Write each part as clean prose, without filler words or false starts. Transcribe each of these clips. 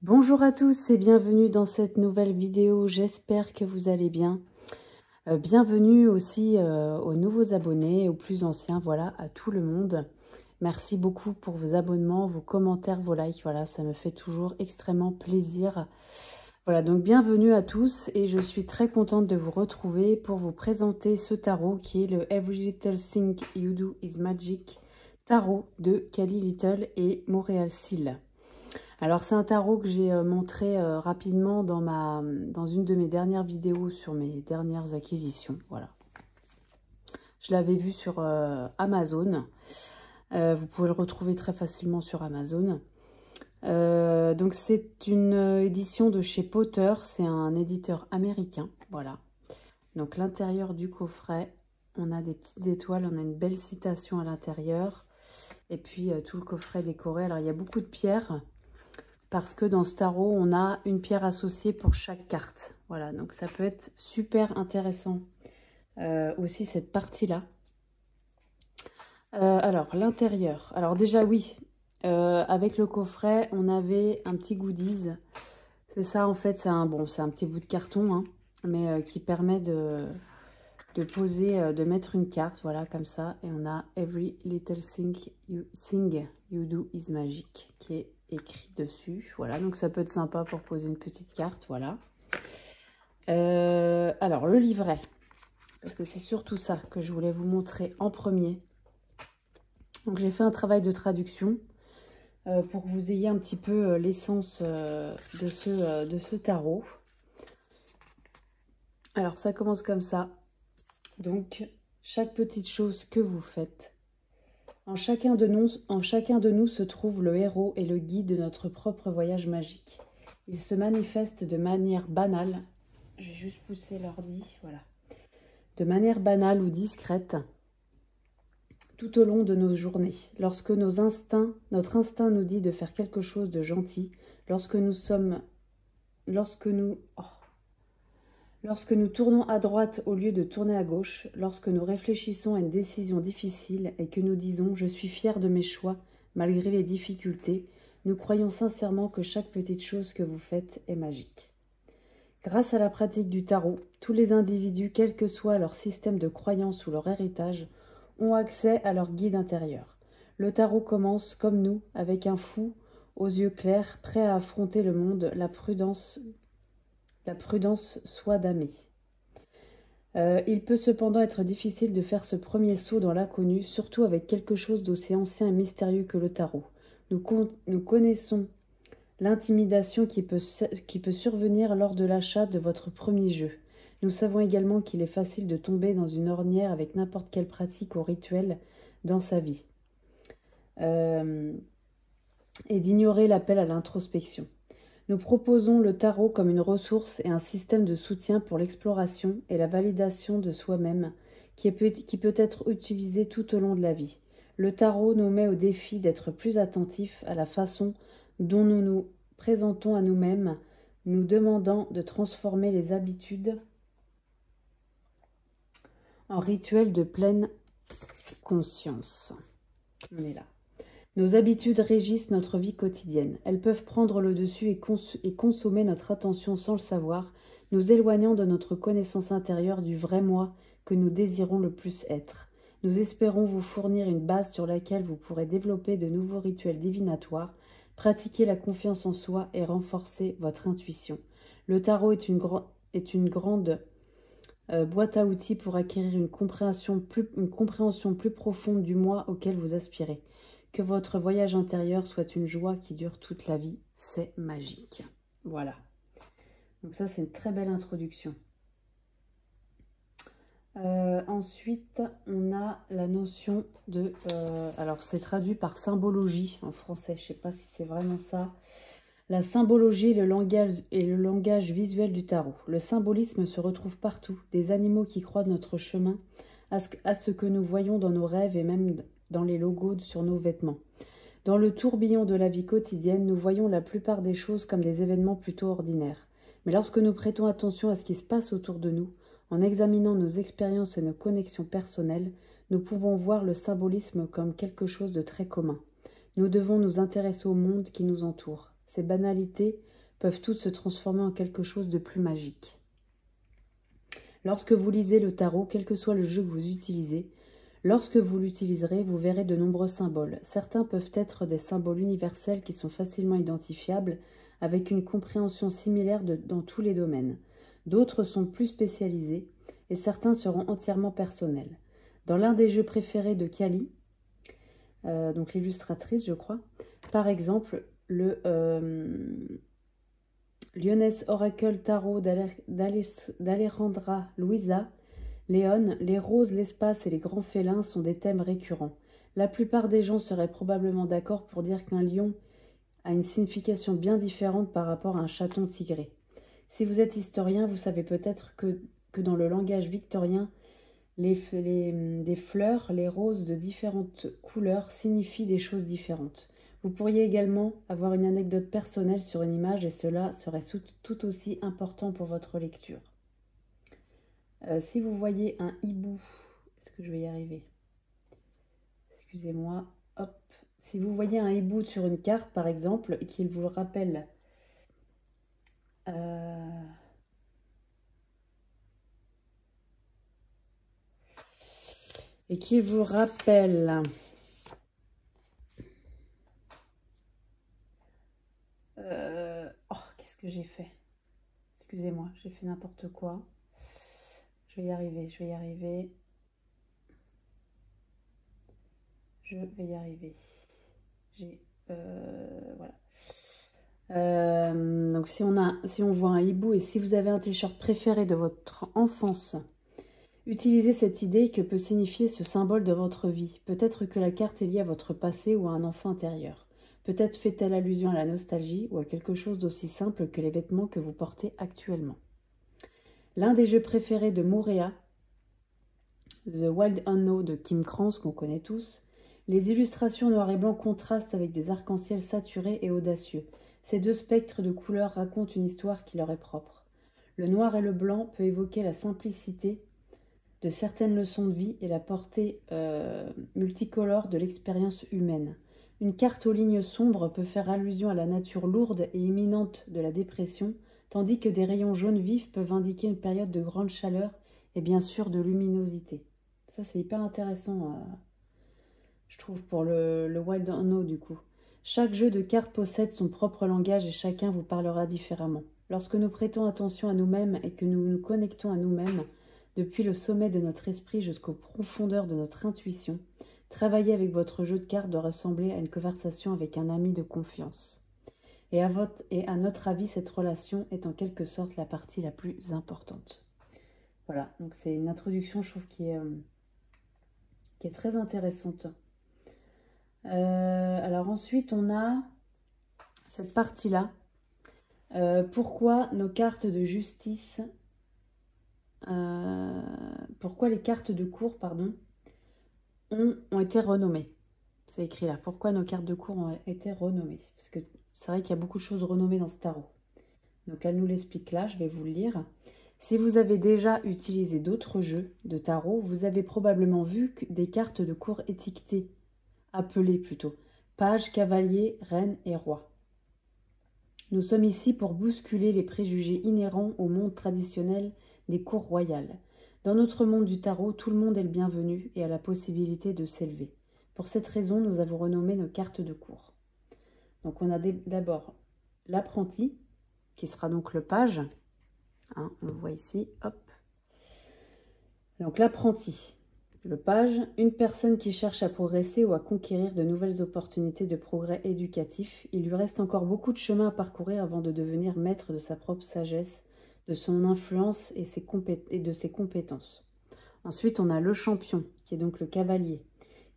Bonjour à tous et bienvenue dans cette nouvelle vidéo, j'espère que vous allez bien. Bienvenue aussi aux nouveaux abonnés, aux plus anciens, voilà, à tout le monde. Merci beaucoup pour vos abonnements, vos commentaires, vos likes, voilà, ça me fait toujours extrêmement plaisir. Voilà, donc bienvenue à tous et je suis très contente de vous retrouver pour vous présenter ce tarot qui est le Every Little Thing You Do Is Magic tarot de Kali Little et Montréal Seal. Alors c'est un tarot que j'ai montré rapidement dans une de mes dernières vidéos sur mes dernières acquisitions. Voilà. Je l'avais vu sur Amazon. Vous pouvez le retrouver très facilement sur Amazon. Donc c'est une édition de chez Potter. C'est un éditeur américain. Voilà. Donc l'intérieur du coffret, on a des petites étoiles. On a une belle citation à l'intérieur. Et puis tout le coffret décoré. Alors il y a beaucoup de pierres. Parce que dans ce tarot, on a une pierre associée pour chaque carte. Voilà, donc ça peut être super intéressant aussi cette partie-là. Alors, l'intérieur. Alors déjà, oui, avec le coffret, on avait un petit goodies. C'est ça, en fait, c'est un petit bout de carton, hein, mais qui permet de poser, de mettre une carte, voilà, comme ça. Et on a Every Little Thing You Do Is Magic, qui est écrit dessus. Voilà, donc ça peut être sympa pour poser une petite carte, voilà. Alors, le livret, parce que c'est surtout ça que je voulais vous montrer en premier. Donc, j'ai fait un travail de traduction pour que vous ayez un petit peu l'essence de ce tarot. Alors, ça commence comme ça. Donc, chaque petite chose que vous faites, en chacun de nous se trouve le héros et le guide de notre propre voyage magique. Il se manifeste de manière banale. Je vais juste pousser l'ordi, voilà. De manière banale ou discrète, tout au long de nos journées. Lorsque notre instinct nous dit de faire quelque chose de gentil, lorsque nous tournons à droite au lieu de tourner à gauche, lorsque nous réfléchissons à une décision difficile et que nous disons « je suis fier de mes choix » malgré les difficultés, nous croyons sincèrement que chaque petite chose que vous faites est magique. Grâce à la pratique du tarot, tous les individus, quel que soit leur système de croyance ou leur héritage, ont accès à leur guide intérieur. Le tarot commence, comme nous, avec un fou aux yeux clairs, prêt à affronter le monde, la prudence soit damée. Il peut cependant être difficile de faire ce premier saut dans l'inconnu, surtout avec quelque chose d'aussi ancien et mystérieux que le tarot. Nous connaissons l'intimidation qui peut survenir lors de l'achat de votre premier jeu. Nous savons également qu'il est facile de tomber dans une ornière avec n'importe quelle pratique ou rituel dans sa vie. Et d'ignorer l'appel à l'introspection. Nous proposons le tarot comme une ressource et un système de soutien pour l'exploration et la validation de soi-même qui peut être utilisé tout au long de la vie. Le tarot nous met au défi d'être plus attentifs à la façon dont nous nous présentons à nous-mêmes, nous demandant de transformer les habitudes en rituels de pleine conscience. On est là. Nos habitudes régissent notre vie quotidienne. Elles peuvent prendre le dessus et consommer notre attention sans le savoir, nous éloignant de notre connaissance intérieure du vrai moi que nous désirons le plus être. Nous espérons vous fournir une base sur laquelle vous pourrez développer de nouveaux rituels divinatoires, pratiquer la confiance en soi et renforcer votre intuition. Le tarot est une grande boîte à outils pour acquérir une compréhension plus profonde du moi auquel vous aspirez. Que votre voyage intérieur soit une joie qui dure toute la vie, c'est magique. Voilà. Donc ça, c'est une très belle introduction. Ensuite, on a la notion de... alors, c'est traduit par symbologie en français. Je ne sais pas si c'est vraiment ça. La symbologie est le langage visuel du tarot. Le symbolisme se retrouve partout. Des animaux qui croisent notre chemin à ce que nous voyons dans nos rêves et même dans les logos sur nos vêtements. Dans le tourbillon de la vie quotidienne, nous voyons la plupart des choses comme des événements plutôt ordinaires. Mais lorsque nous prêtons attention à ce qui se passe autour de nous, en examinant nos expériences et nos connexions personnelles, nous pouvons voir le symbolisme comme quelque chose de très commun. Nous devons nous intéresser au monde qui nous entoure. Ces banalités peuvent toutes se transformer en quelque chose de plus magique. Lorsque vous lisez le tarot, quel que soit le jeu que vous utilisez, lorsque vous l'utiliserez, vous verrez de nombreux symboles. Certains peuvent être des symboles universels qui sont facilement identifiables, avec une compréhension similaire dans tous les domaines. D'autres sont plus spécialisés et certains seront entièrement personnels. Dans l'un des jeux préférés de Kali, donc l'illustratrice je crois, par exemple le Lyonès Oracle Tarot d'Alejandra Luisa León, les roses, l'espace et les grands félins sont des thèmes récurrents. La plupart des gens seraient probablement d'accord pour dire qu'un lion a une signification bien différente par rapport à un chaton tigré. Si vous êtes historien, vous savez peut-être que dans le langage victorien, des fleurs, les roses de différentes couleurs signifient des choses différentes. Vous pourriez également avoir une anecdote personnelle sur une image et cela serait tout aussi important pour votre lecture. Si vous voyez un hibou, est-ce que je vais y arriver? Excusez-moi, hop. Si vous voyez un hibou sur une carte, par exemple, et qu'il vous rappelle oh, qu'est-ce que j'ai fait? Excusez-moi, j'ai fait n'importe quoi. Je vais y arriver, je vais y arriver. Je vais y arriver. Voilà. Donc si on voit un hibou et si vous avez un t-shirt préféré de votre enfance, utilisez cette idée que peut signifier ce symbole de votre vie. Peut-être que la carte est liée à votre passé ou à un enfant intérieur. Peut-être fait-elle allusion à la nostalgie ou à quelque chose d'aussi simple que les vêtements que vous portez actuellement. L'un des jeux préférés de Moorea, The Wild Unknown de Kim Krans, qu'on connaît tous, les illustrations noir et blanc contrastent avec des arcs-en-ciel saturés et audacieux. Ces deux spectres de couleurs racontent une histoire qui leur est propre. Le noir et le blanc peut évoquer la simplicité de certaines leçons de vie et la portée multicolore de l'expérience humaine. Une carte aux lignes sombres peut faire allusion à la nature lourde et imminente de la dépression, tandis que des rayons jaunes vifs peuvent indiquer une période de grande chaleur et bien sûr de luminosité. Ça c'est hyper intéressant, je trouve, pour le Wild Unknown du coup. Chaque jeu de cartes possède son propre langage et chacun vous parlera différemment. Lorsque nous prêtons attention à nous-mêmes et que nous nous connectons à nous-mêmes, depuis le sommet de notre esprit jusqu'aux profondeurs de notre intuition, travailler avec votre jeu de cartes doit ressembler à une conversation avec un ami de confiance. Et à notre avis, cette relation est en quelque sorte la partie la plus importante. Voilà, donc c'est une introduction, je trouve, qui est très intéressante. Alors ensuite, on a cette partie-là. Pourquoi nos cartes de justice... pourquoi les cartes de cour, pardon, ont été renommées. C'est écrit là. Pourquoi nos cartes de cour ont été renommées? Parce que c'est vrai qu'il y a beaucoup de choses renommées dans ce tarot. Donc elle nous l'explique là, je vais vous le lire. Si vous avez déjà utilisé d'autres jeux de tarot, vous avez probablement vu des cartes de cour étiquetées, appelées plutôt page, cavalier, reine et roi. Nous sommes ici pour bousculer les préjugés inhérents au monde traditionnel des cours royales. Dans notre monde du tarot, tout le monde est le bienvenu et a la possibilité de s'élever. Pour cette raison, nous avons renommé nos cartes de cour. Donc on a d'abord l'apprenti, qui sera donc le page. Hein, on le voit ici, hop. Donc l'apprenti, le page, une personne qui cherche à progresser ou à conquérir de nouvelles opportunités de progrès éducatif. Il lui reste encore beaucoup de chemin à parcourir avant de devenir maître de sa propre sagesse, de son influence et de ses compétences. Ensuite, on a le champion, qui est donc le cavalier.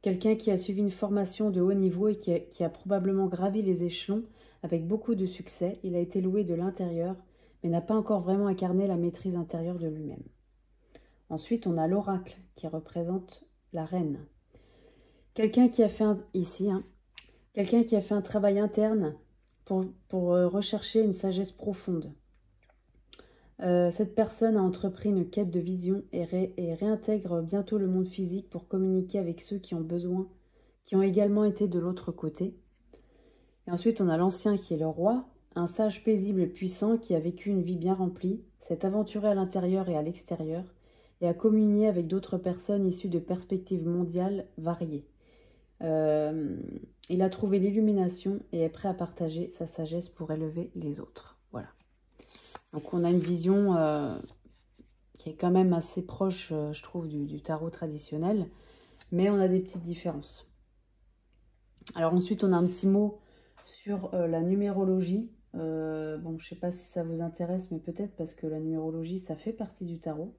Quelqu'un qui a suivi une formation de haut niveau et qui a probablement gravi les échelons avec beaucoup de succès. Il a été loué de l'intérieur, mais n'a pas encore vraiment incarné la maîtrise intérieure de lui-même. Ensuite, on a l'oracle, qui représente la reine. Quelqu'un qui a fait quelqu'un qui a fait un travail interne pour rechercher une sagesse profonde. Cette personne a entrepris une quête de vision et réintègre bientôt le monde physique pour communiquer avec ceux qui ont besoin, qui ont également été de l'autre côté. Et ensuite, on a l'ancien qui est le roi, un sage paisible et puissant qui a vécu une vie bien remplie, s'est aventuré à l'intérieur et à l'extérieur, et a communié avec d'autres personnes issues de perspectives mondiales variées. Il a trouvé l'illumination et est prêt à partager sa sagesse pour élever les autres. Voilà. Donc on a une vision qui est quand même assez proche, je trouve, du tarot traditionnel, mais on a des petites différences. Alors ensuite, on a un petit mot sur la numérologie. Bon, je ne sais pas si ça vous intéresse, mais peut-être parce que la numérologie, ça fait partie du tarot.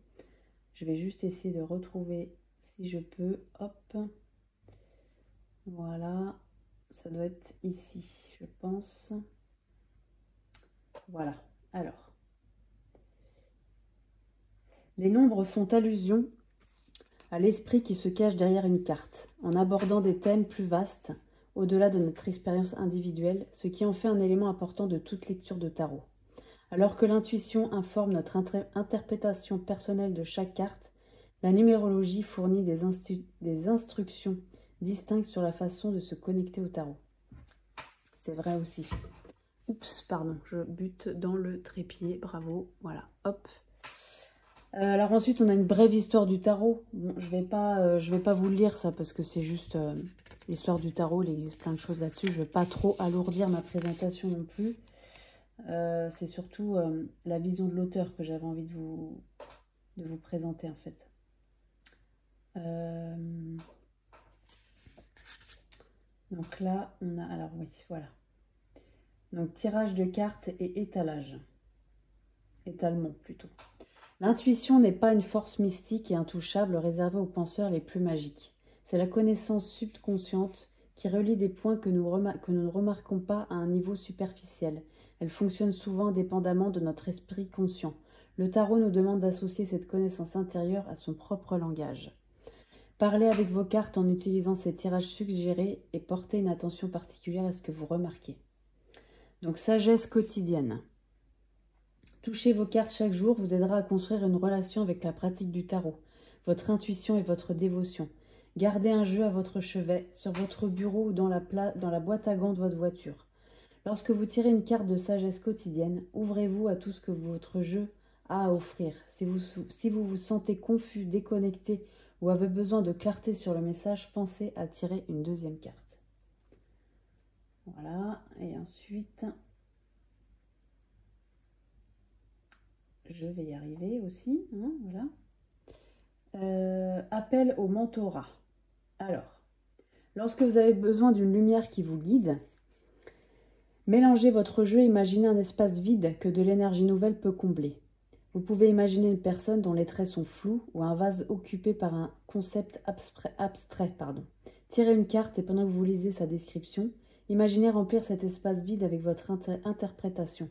Je vais juste essayer de retrouver, si je peux, hop. Voilà, ça doit être ici, je pense. Voilà, alors. Les nombres font allusion à l'esprit qui se cache derrière une carte, en abordant des thèmes plus vastes, au-delà de notre expérience individuelle, ce qui en fait un élément important de toute lecture de tarot. Alors que l'intuition informe notre interprétation personnelle de chaque carte, la numérologie fournit des instructions distinctes sur la façon de se connecter au tarot. C'est vrai aussi. Oups, pardon, je bute dans le trépied, bravo, voilà, hop. Alors ensuite, on a une brève histoire du tarot. Bon, je vais pas vous le lire ça parce que c'est juste l'histoire du tarot. Il existe plein de choses là-dessus. Je vais pas trop alourdir ma présentation non plus. C'est surtout la vision de l'auteur que j'avais envie de vous présenter en fait. Donc là, on a... Alors oui, voilà. Donc tirage de cartes et étalage. Étalement plutôt. L'intuition n'est pas une force mystique et intouchable réservée aux penseurs les plus magiques. C'est la connaissance subconsciente qui relie des points que nous ne remarquons pas à un niveau superficiel. Elle fonctionne souvent indépendamment de notre esprit conscient. Le tarot nous demande d'associer cette connaissance intérieure à son propre langage. Parlez avec vos cartes en utilisant ces tirages suggérés et portez une attention particulière à ce que vous remarquez. Donc, sagesse quotidienne. Toucher vos cartes chaque jour vous aidera à construire une relation avec la pratique du tarot, votre intuition et votre dévotion. Gardez un jeu à votre chevet, sur votre bureau ou dans la boîte à gants de votre voiture. Lorsque vous tirez une carte de sagesse quotidienne, ouvrez-vous à tout ce que votre jeu a à offrir. Si vous vous sentez confus, déconnecté ou avez besoin de clarté sur le message, pensez à tirer une deuxième carte. Voilà, et ensuite... Je vais y arriver aussi, hein, voilà. Appel au mentorat. Alors, lorsque vous avez besoin d'une lumière qui vous guide, mélangez votre jeu et imaginez un espace vide que de l'énergie nouvelle peut combler. Vous pouvez imaginer une personne dont les traits sont flous ou un vase occupé par un concept abstrait. Tirez une carte et pendant que vous lisez sa description, imaginez remplir cet espace vide avec votre interprétation.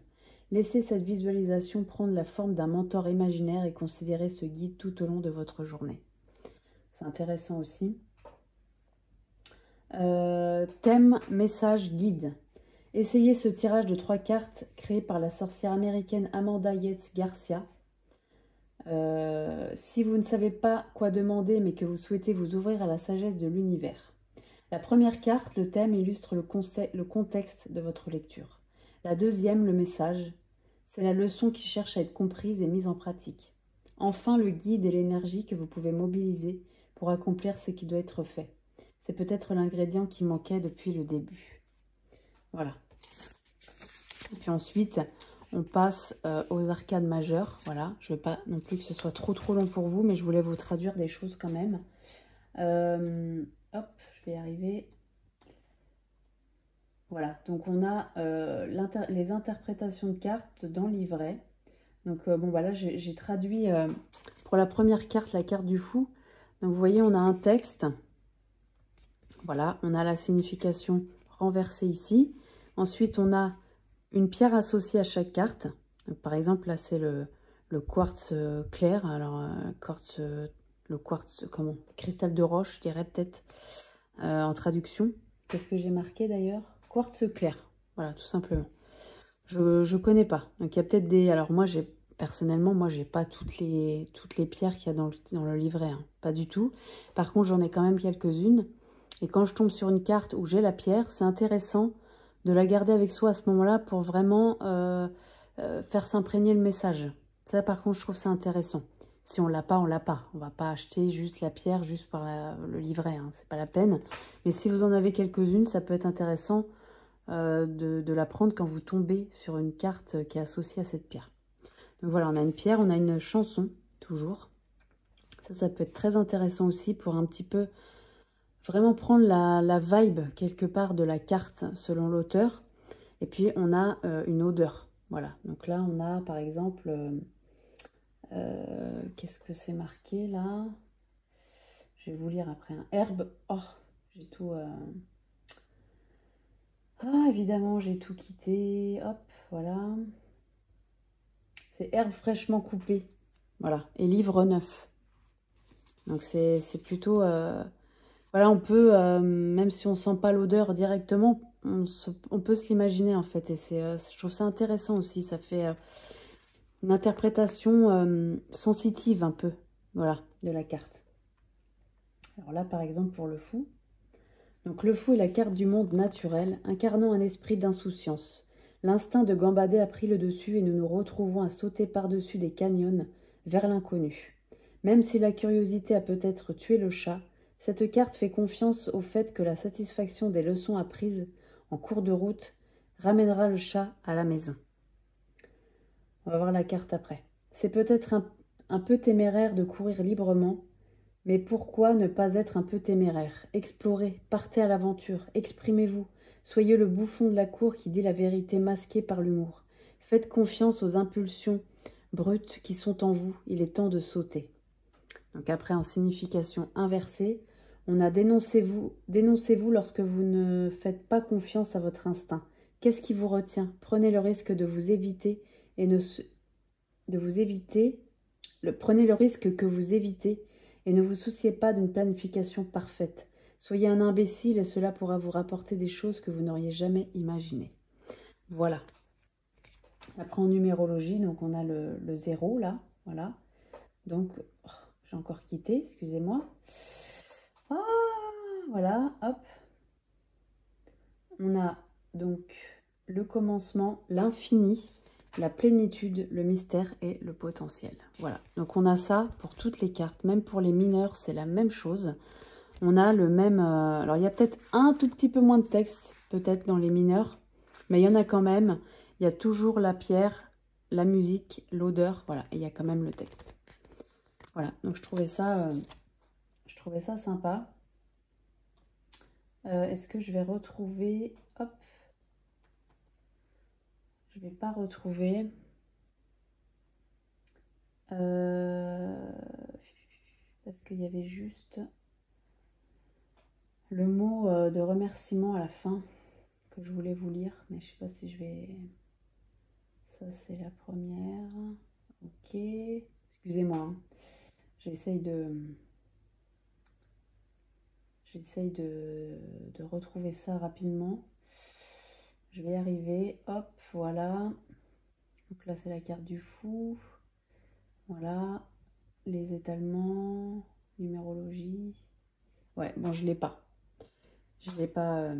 Laissez cette visualisation prendre la forme d'un mentor imaginaire et considérez ce guide tout au long de votre journée. C'est intéressant aussi. Thème, message, guide. Essayez ce tirage de 3 cartes créé par la sorcière américaine Amanda Yates Garcia. Si vous ne savez pas quoi demander mais que vous souhaitez vous ouvrir à la sagesse de l'univers. La première carte, le thème, illustre le contexte de votre lecture. La deuxième, le message, c'est la leçon qui cherche à être comprise et mise en pratique. Enfin, le guide et l'énergie que vous pouvez mobiliser pour accomplir ce qui doit être fait. C'est peut-être l'ingrédient qui manquait depuis le début. Voilà. Et puis ensuite, on passe aux arcades majeures. Voilà, je ne veux pas non plus que ce soit trop long pour vous, mais je voulais vous traduire des choses quand même. Hop, je vais y arriver. Voilà, donc on a les interprétations de cartes dans le livret. Donc bon, voilà, j'ai traduit pour la première carte, la carte du fou. Donc vous voyez, on a un texte. Voilà, on a la signification renversée ici. Ensuite, on a une pierre associée à chaque carte. Donc, par exemple, là, c'est le quartz clair. Alors, le quartz, comment? Cristal de roche, je dirais peut-être, en traduction. Qu'est-ce que j'ai marqué d'ailleurs? Quartz clair. Voilà, tout simplement. Je connais pas. Donc, il y a peut-être des... Alors, moi, personnellement, moi, j'ai pas toutes les pierres qu'il y a dans le livret. Hein. Pas du tout. Par contre, j'en ai quand même quelques-unes. Et quand je tombe sur une carte où j'ai la pierre, c'est intéressant de la garder avec soi à ce moment-là pour vraiment faire s'imprégner le message. Ça, par contre, je trouve ça intéressant. Si on l'a pas, on l'a pas. On va pas acheter juste la pierre, juste par le livret, hein. C'est pas la peine. Mais si vous en avez quelques-unes, ça peut être intéressant de la prendre quand vous tombez sur une carte qui est associée à cette pierre. Donc voilà, on a une pierre, on a une chanson, toujours. Ça peut être très intéressant aussi pour un petit peu vraiment prendre la vibe quelque part de la carte selon l'auteur. Et puis on a une odeur. Voilà, donc là on a par exemple, qu'est-ce que c'est marqué là? Je vais vous lire après. Un herbe. Oh, j'ai tout... Ah, évidemment, j'ai tout quitté. Hop, voilà. C'est herbe fraîchement coupée. Voilà, et livre neuf. Donc c'est plutôt... Voilà, on peut, même si on ne sent pas l'odeur directement, on peut se l'imaginer en fait. Et je trouve ça intéressant aussi. Ça fait une interprétation sensitive un peu, voilà, de la carte. Alors là, par exemple, pour le fou. Donc le fou est la carte du monde naturel, incarnant un esprit d'insouciance. L'instinct de gambader a pris le dessus et nous nous retrouvons à sauter par-dessus des canyons vers l'inconnu. Même si la curiosité a peut-être tué le chat, cette carte fait confiance au fait que la satisfaction des leçons apprises en cours de route ramènera le chat à la maison. On va voir la carte après. C'est peut-être un peu téméraire de courir librement, mais pourquoi ne pas être un peu téméraire? Explorez, partez à l'aventure, exprimez-vous. Soyez le bouffon de la cour qui dit la vérité masquée par l'humour. Faites confiance aux impulsions brutes qui sont en vous. Il est temps de sauter. Donc après, en signification inversée, on a dénoncez-vous lorsque vous ne faites pas confiance à votre instinct. Qu'est-ce qui vous retient? Prenez le risque de vous éviter prenez le risque que vous évitez et ne vous souciez pas d'une planification parfaite. Soyez un imbécile et cela pourra vous rapporter des choses que vous n'auriez jamais imaginées. Voilà. Après en numérologie, donc on a le 0 là, voilà. Donc, oh, j'ai encore quitté, excusez-moi. Ah, voilà, hop. On a donc le commencement, l'infini, la plénitude, le mystère et le potentiel. Voilà, donc on a ça pour toutes les cartes, même pour les mineurs, c'est la même chose. On a le même... alors, il y a peut-être un tout petit peu moins de texte, peut-être dans les mineurs, mais il y en a quand même. Il y a toujours la pierre, la musique, l'odeur, voilà, et il y a quand même le texte. Voilà, donc je trouvais ça sympa. Est-ce que je vais retrouver... Hop. Je ne vais pas retrouver... parce qu'il y avait juste le mot de remerciement à la fin que je voulais vous lire, mais je ne sais pas si je vais... Ça, c'est la première. Ok. Excusez-moi. Hein. J'essaye de retrouver ça rapidement. Je vais y arriver. Hop, voilà. Donc là, c'est la carte du fou. Voilà. Les étalements. Numérologie. Ouais, bon, je ne l'ai pas. Je ne l'ai pas...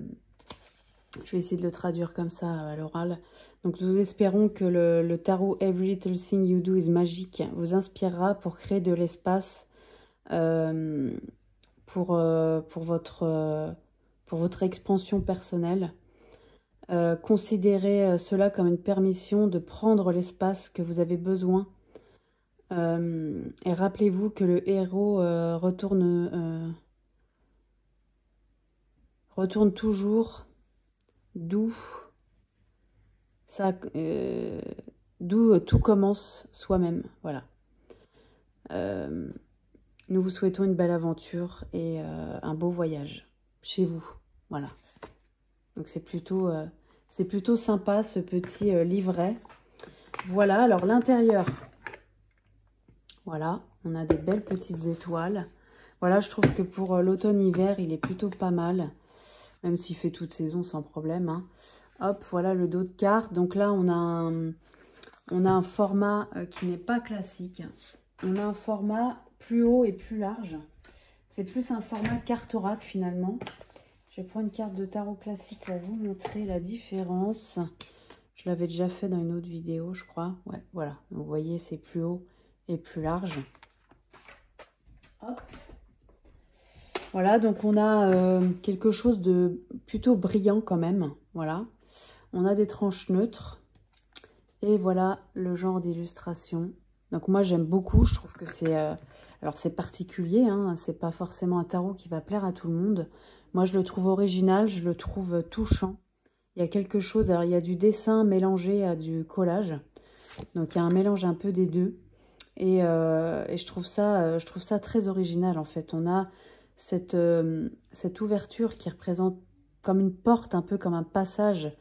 Je vais essayer de le traduire comme ça à l'oral. Donc, nous espérons que le tarot Every Little Thing You Do is Magic vous inspirera pour créer de l'espace pour votre expansion personnelle. Considérez cela comme une permission de prendre l'espace que vous avez besoin. Et rappelez-vous que le héros retourne toujours d'où tout commence soi-même. Voilà. Nous vous souhaitons une belle aventure et un beau voyage chez vous. Voilà. Donc c'est plutôt sympa ce petit livret. Voilà, alors l'intérieur. Voilà, on a des belles petites étoiles. Voilà, je trouve que pour l'automne-hiver, il est plutôt pas mal. Même s'il fait toute saison sans problème. Hein. Hop, voilà le dos de carte. Donc là, on a un format qui n'est pas classique. On a un format plus haut et plus large. C'est plus un format carte oracle finalement. Je vais prendre une carte de tarot classique pour vous montrer la différence. Je l'avais déjà fait dans une autre vidéo, je crois. Ouais, voilà. Donc, vous voyez, c'est plus haut et plus large. Hop. Voilà, donc on a quelque chose de plutôt brillant quand même. Voilà. On a des tranches neutres. Et voilà le genre d'illustration. Donc moi j'aime beaucoup, je trouve que c'est... alors c'est particulier, hein, c'est pas forcément un tarot qui va plaire à tout le monde. Moi je le trouve original, je le trouve touchant. Il y a quelque chose, alors il y a du dessin mélangé à du collage. Donc il y a un mélange un peu des deux. Et je trouve ça très original en fait. On a cette ouverture qui représente comme une porte, un peu comme un passage,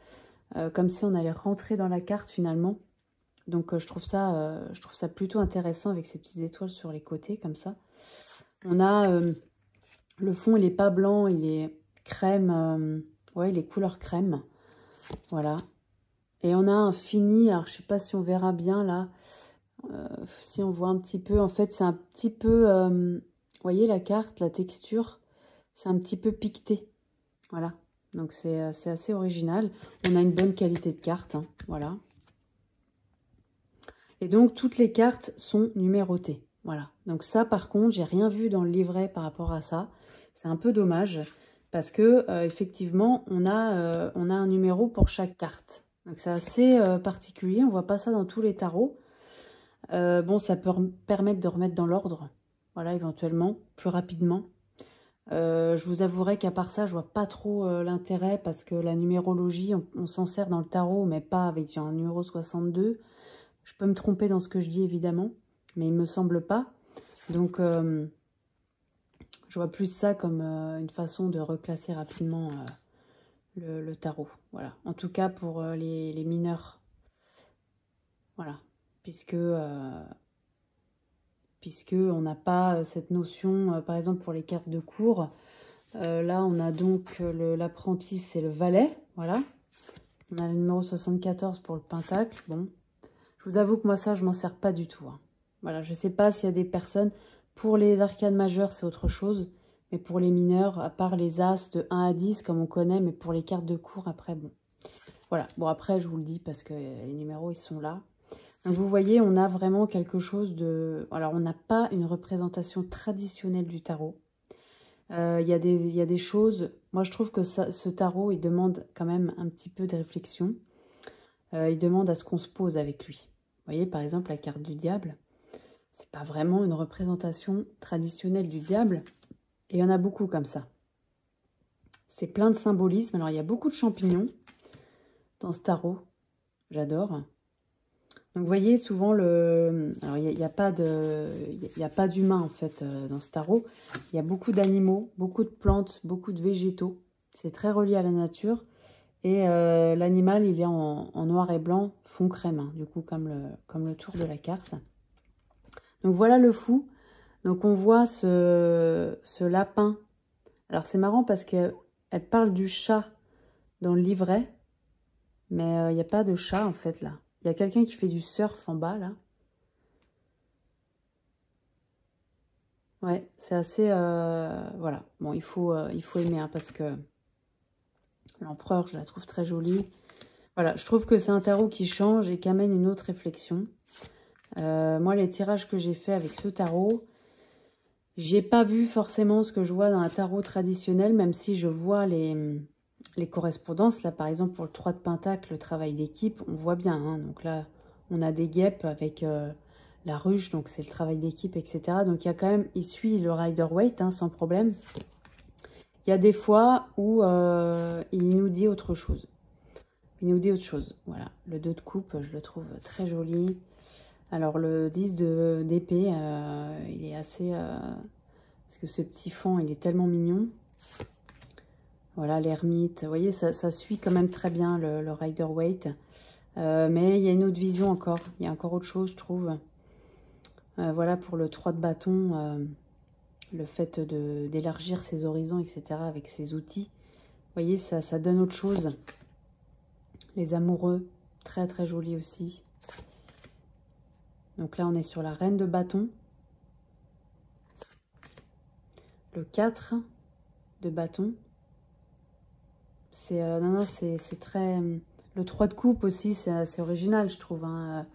comme si on allait rentrer dans la carte finalement. Donc je trouve ça plutôt intéressant avec ces petites étoiles sur les côtés comme ça. On a le fond, il n'est pas blanc, il est crème, ouais, il est couleur crème. Voilà. Et on a un fini, alors je sais pas si on verra bien là, si on voit un petit peu, en fait c'est un petit peu, vous voyez la carte, la texture, c'est un petit peu piqueté. Voilà. Donc c'est assez original. On a une bonne qualité de carte, hein, voilà. Et donc, toutes les cartes sont numérotées. Voilà. Donc ça, par contre, j'ai rien vu dans le livret par rapport à ça. C'est un peu dommage parce que, effectivement, on a un numéro pour chaque carte. Donc c'est assez particulier. On ne voit pas ça dans tous les tarots. Bon, ça peut permettre de remettre dans l'ordre. Voilà, éventuellement, plus rapidement. Je vous avouerai qu'à part ça, je vois pas trop l'intérêt parce que la numérologie, on s'en sert dans le tarot, mais pas avec un numéro 62. Je peux me tromper dans ce que je dis, évidemment, mais il ne me semble pas. Donc, je vois plus ça comme une façon de reclasser rapidement le tarot. Voilà. En tout cas, pour les mineurs. Voilà. Puisque on n'a pas cette notion, par exemple, pour les cartes de cours. Là, on a donc l'apprenti, c'est le valet. Voilà. On a le numéro 74 pour le pentacle. Bon. Je vous avoue que moi, ça, je m'en sers pas du tout. Hein. Voilà, je ne sais pas s'il y a des personnes... Pour les arcanes majeures, c'est autre chose. Mais pour les mineurs, à part les as de 1 à 10, comme on connaît, mais pour les cartes de cours, après, bon. Voilà, bon, après, je vous le dis parce que les numéros, ils sont là. Donc, vous voyez, on a vraiment quelque chose de... Alors, on n'a pas une représentation traditionnelle du tarot. Il y a des choses... Moi, je trouve que ce tarot, il demande quand même un petit peu de réflexion. Il demande à ce qu'on se pose avec lui. Vous voyez, par exemple, la carte du diable. C'est pas vraiment une représentation traditionnelle du diable. Et il y en a beaucoup comme ça. C'est plein de symbolisme. Alors, il y a beaucoup de champignons dans ce tarot. J'adore. Donc, vous voyez, souvent, alors, il n'y a pas d'humain, en fait, dans ce tarot. Il y a beaucoup d'animaux, beaucoup de plantes, beaucoup de végétaux. C'est très relié à la nature. Et l'animal, il est en noir et blanc, fond crème, hein, du coup, comme le tour de la carte. Donc voilà le fou. Donc on voit ce lapin. Alors c'est marrant parce qu'elle parle du chat dans le livret. Mais il n'y a pas de chat en fait là. Il y a quelqu'un qui fait du surf en bas là. Ouais, c'est assez... voilà. Bon, il faut aimer hein, parce que l'empereur, je la trouve très jolie. Voilà, je trouve que c'est un tarot qui change et qui amène une autre réflexion. Moi, les tirages que j'ai fait avec ce tarot, j'ai pas vu forcément ce que je vois dans un tarot traditionnel, même si je vois les correspondances. Là, par exemple, pour le 3 de Pentacle, le travail d'équipe, on voit bien. Hein, donc là, on a des guêpes avec la ruche, donc c'est le travail d'équipe, etc. Donc il y a quand même, il suit le Rider-Waite, hein, sans problème. Il y a des fois où il nous dit autre chose. Il nous dit autre chose. Voilà, le 2 de coupe, je le trouve très joli. Alors, le 10 d'épée, il est assez... parce que ce petit fond, il est tellement mignon. Voilà, l'ermite. Vous voyez, ça suit quand même très bien le Rider-Waite. Mais il y a une autre vision encore. Il y a encore autre chose, je trouve. Voilà, pour le 3 de bâton, le fait d'élargir ses horizons, etc. avec ses outils. Vous voyez, ça donne autre chose. Les amoureux, très très joli aussi. Donc là, on est sur la reine de bâton. Le 4 de bâton. Non, non, c'est très... Le 3 de coupe aussi, c'est assez original, je trouve. Hein.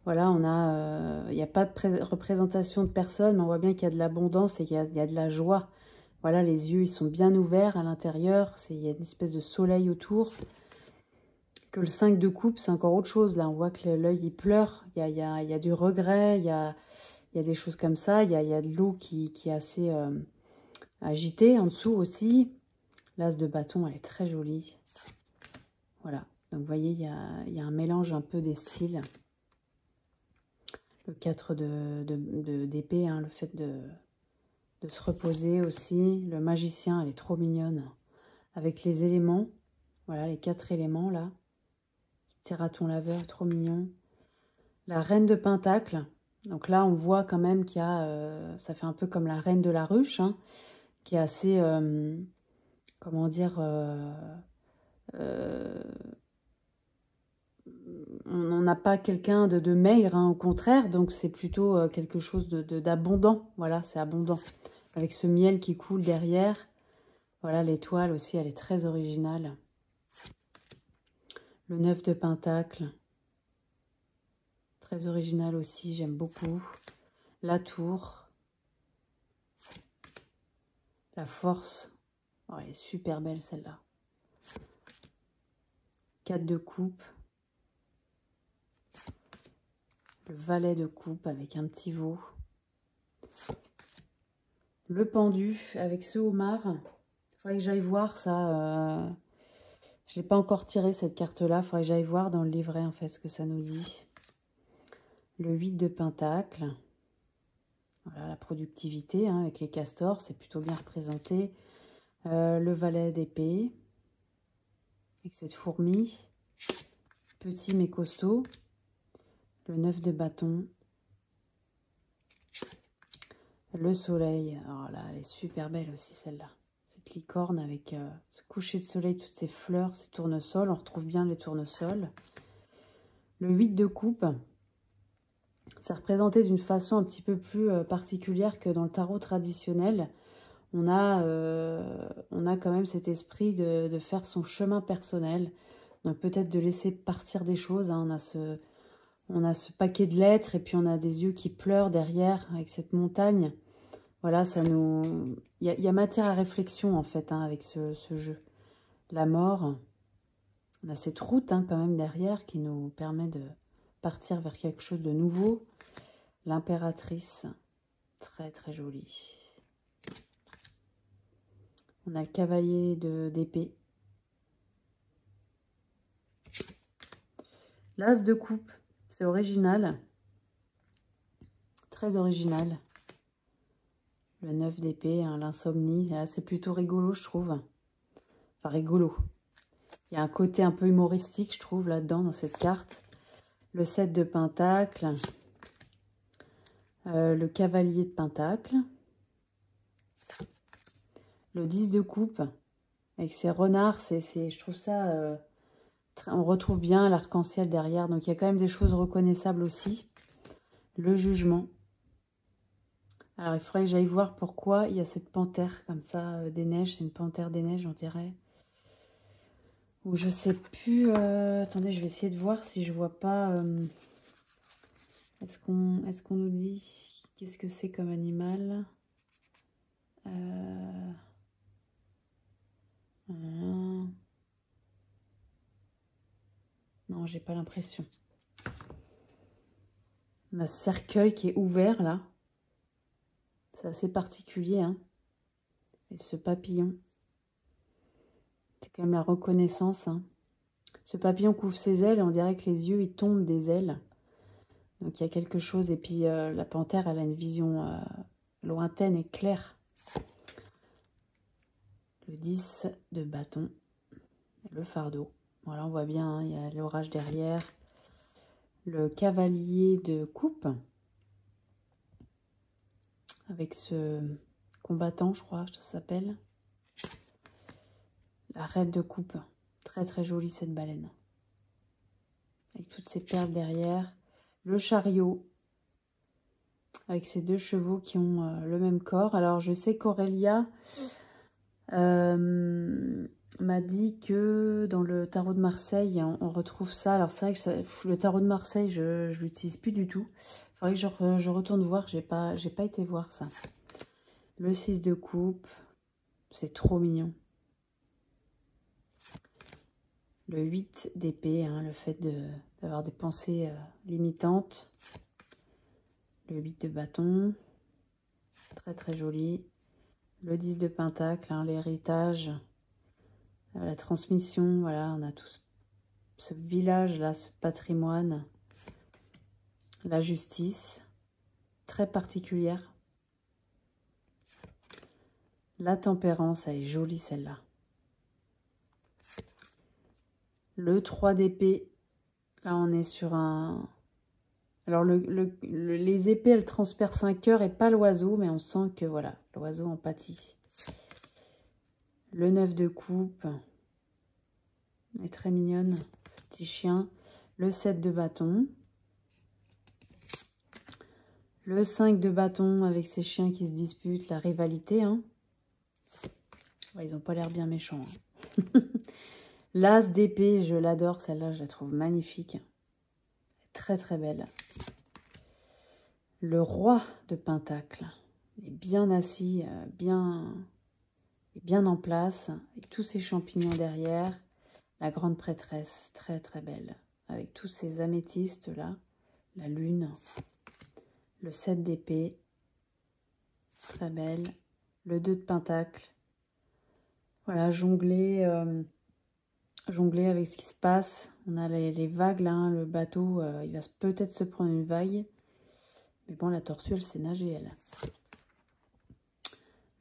Voilà, on a... Il n'y a pas de représentation de personne, mais on voit bien qu'il y a de l'abondance et qu'il y a de la joie. Voilà, les yeux, ils sont bien ouverts à l'intérieur. Il y a une espèce de soleil autour. Que le 5 de coupe, c'est encore autre chose. Là, on voit que l'œil, il pleure. Il y a du regret, il y a des choses comme ça. Il y a de l'eau qui est assez agitée en dessous aussi. L'as de bâton, elle est très jolie. Voilà. Donc, vous voyez, il y a un mélange un peu des styles. Le 4 d'épée, hein, le fait de se reposer aussi. Le magicien, elle est trop mignonne. Avec les éléments. Voilà, les 4 éléments, là. Petit raton laveur, trop mignon. La reine de pentacle. Donc là, on voit quand même qu'il y a... ça fait un peu comme la reine de la ruche, hein, qui est assez... comment dire... on n'a pas quelqu'un de maigre, hein, au contraire. Donc c'est plutôt quelque chose d'abondant. Voilà, c'est abondant. Avec ce miel qui coule derrière. Voilà, l'étoile aussi, elle est très originale. Le 9 de pentacle. Très original aussi, j'aime beaucoup. La tour. La force. Oh, elle est super belle celle-là. 4 de coupe. Le valet de coupe avec un petit veau. Le pendu avec ce homard. Il faudrait que j'aille voir ça. Je ne l'ai pas encore tiré cette carte-là. Il faudrait que j'aille voir dans le livret en fait ce que ça nous dit. Le 8 de pentacle. Voilà, la productivité, hein, avec les castors, c'est plutôt bien représenté. Le valet d'épée, avec cette fourmi. Petit mais costaud. Le 9 de bâton. Le soleil. Oh là, elle est super belle aussi celle-là. Cette licorne avec ce coucher de soleil, toutes ces fleurs, ces tournesols. On retrouve bien les tournesols. Le 8 de coupe. C'est représenté d'une façon un petit peu plus particulière que dans le tarot traditionnel. On a quand même cet esprit de faire son chemin personnel. Donc peut-être de laisser partir des choses. Hein. On a ce paquet de lettres et puis on a des yeux qui pleurent derrière avec cette montagne. Voilà, ça nous... Il y a matière à réflexion en fait, hein, avec ce jeu. La mort. On a cette route, hein, quand même derrière qui nous permet de partir vers quelque chose de nouveau. L'impératrice. Très très jolie. On a le cavalier d'épée. L'as de coupe. C'est original. Très original. Le 9 d'épée, hein, l'insomnie. C'est plutôt rigolo, je trouve. Enfin, rigolo. Il y a un côté un peu humoristique, je trouve, là-dedans, dans cette carte. Le 7 de pentacle. Le cavalier de pentacle. Le 10 de coupe. Avec ses renards, je trouve ça... on retrouve bien l'arc-en-ciel derrière. Donc, il y a quand même des choses reconnaissables aussi. Le jugement. Alors, il faudrait que j'aille voir pourquoi il y a cette panthère comme ça, des neiges. C'est une panthère des neiges, on dirait. Ou je sais plus... attendez, je vais essayer de voir si je vois pas... est-ce qu'on nous dit qu'est-ce que c'est comme animal? Non, j'ai pas l'impression. On a ce cercueil qui est ouvert là. C'est assez particulier, hein. Et ce papillon. C'est quand même la reconnaissance, hein. Ce papillon couvre ses ailes et on dirait que les yeux, ils tombent des ailes. Donc il y a quelque chose. Et puis la panthère, elle a une vision lointaine et claire. Le 10 de bâton. Le fardeau. Voilà, on voit bien, hein, il y a l'orage derrière. Le cavalier de coupe. Avec ce combattant, je crois, ça s'appelle. La reine de coupe. Très très jolie cette baleine. Avec toutes ces perles derrière. Le chariot. Avec ces deux chevaux qui ont le même corps. Alors je sais qu'Aurélia, m'a dit que dans le tarot de Marseille, on retrouve ça. Alors c'est vrai que le tarot de Marseille, je ne l'utilise plus du tout. Il faudrait que je retourne voir, j'ai pas été voir ça. Le 6 de coupe, c'est trop mignon. Le 8 d'épée, hein, le fait d'avoir des pensées limitantes. Le 8 de bâton, très très joli. Le 10 de pentacle, hein, l'héritage, la transmission, voilà, on a tout ce village-là, ce patrimoine. La justice, très particulière. La tempérance, elle est jolie celle-là. Le 3 d'épée, là on est sur un... Alors les épées, elles transpercent un cœur et pas l'oiseau, mais on sent que voilà, l'oiseau en pâtit. Le 9 de coupe, elle est très mignonne, ce petit chien. Le 7 de bâton. Le 5 de bâton avec ces chiens qui se disputent, la rivalité. Hein. Ouais, ils n'ont pas l'air bien méchants. Hein. L'as d'épée, je l'adore, celle-là, je la trouve magnifique. Très très belle. Le roi de pentacle, il est bien assis, bien en place, avec tous ces champignons derrière. La grande prêtresse, très très belle, avec tous ces améthystes là, la lune. Le 7 d'épée, très belle. Le 2 de pentacle. Voilà, jongler avec ce qui se passe. On a les vagues là, hein, le bateau, il va peut-être se prendre une vague. Mais bon, la tortue, elle sait nager, elle.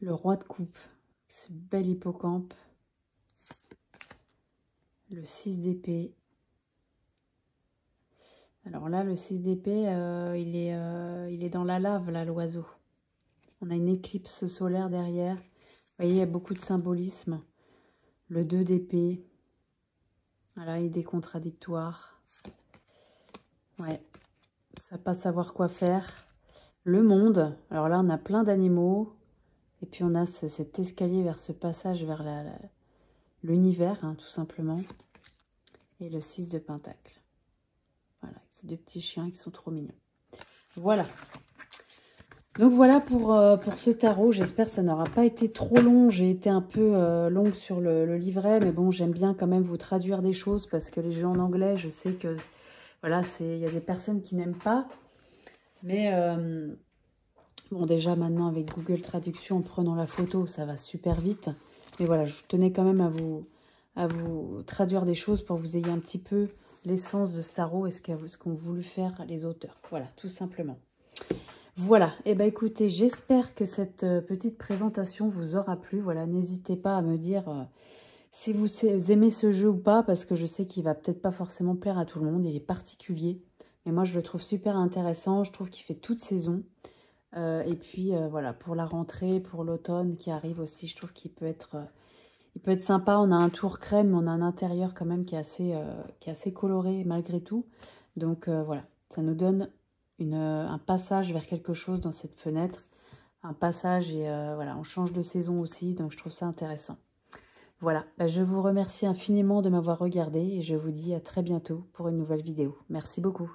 Le roi de coupe, ce bel hippocampe. Le 6 d'épée. Alors là, le 6 d'épée, il est dans la lave, là, l'oiseau. On a une éclipse solaire derrière. Vous voyez, il y a beaucoup de symbolisme. Le 2 d'épée. Voilà, idée contradictoire. Ouais, ça pas savoir quoi faire. Le monde. Alors là, on a plein d'animaux. Et puis, on a cet escalier vers ce passage vers l'univers, hein, tout simplement. Et le 6 de pentacle. Voilà, ces deux petits chiens qui sont trop mignons. Voilà. Donc voilà pour ce tarot. J'espère que ça n'aura pas été trop long. J'ai été un peu longue sur le livret. Mais bon, j'aime bien quand même vous traduire des choses. Parce que les jeux en anglais, je sais que... Voilà, il y a des personnes qui n'aiment pas. Mais bon, déjà maintenant avec Google Traduction, en prenant la photo, ça va super vite. Mais voilà, je tenais quand même à vous traduire des choses pour que vous ayez un petit peu l'essence de ce tarot et ce qu'ont voulu faire les auteurs. Voilà, tout simplement. Voilà, et bien écoutez, j'espère que cette petite présentation vous aura plu. Voilà, n'hésitez pas à me dire si vous aimez ce jeu ou pas, parce que je sais qu'il va peut-être pas forcément plaire à tout le monde, il est particulier. Mais moi, je le trouve super intéressant, je trouve qu'il fait toute saison. Et puis, voilà, pour la rentrée, pour l'automne qui arrive aussi, je trouve qu'il peut être sympa. On a un tour crème, mais on a un intérieur quand même qui est assez coloré malgré tout. Donc, voilà, ça nous donne un passage vers quelque chose dans cette fenêtre. Un passage et voilà, on change de saison aussi, donc je trouve ça intéressant. Voilà, je vous remercie infiniment de m'avoir regardé et je vous dis à très bientôt pour une nouvelle vidéo. Merci beaucoup.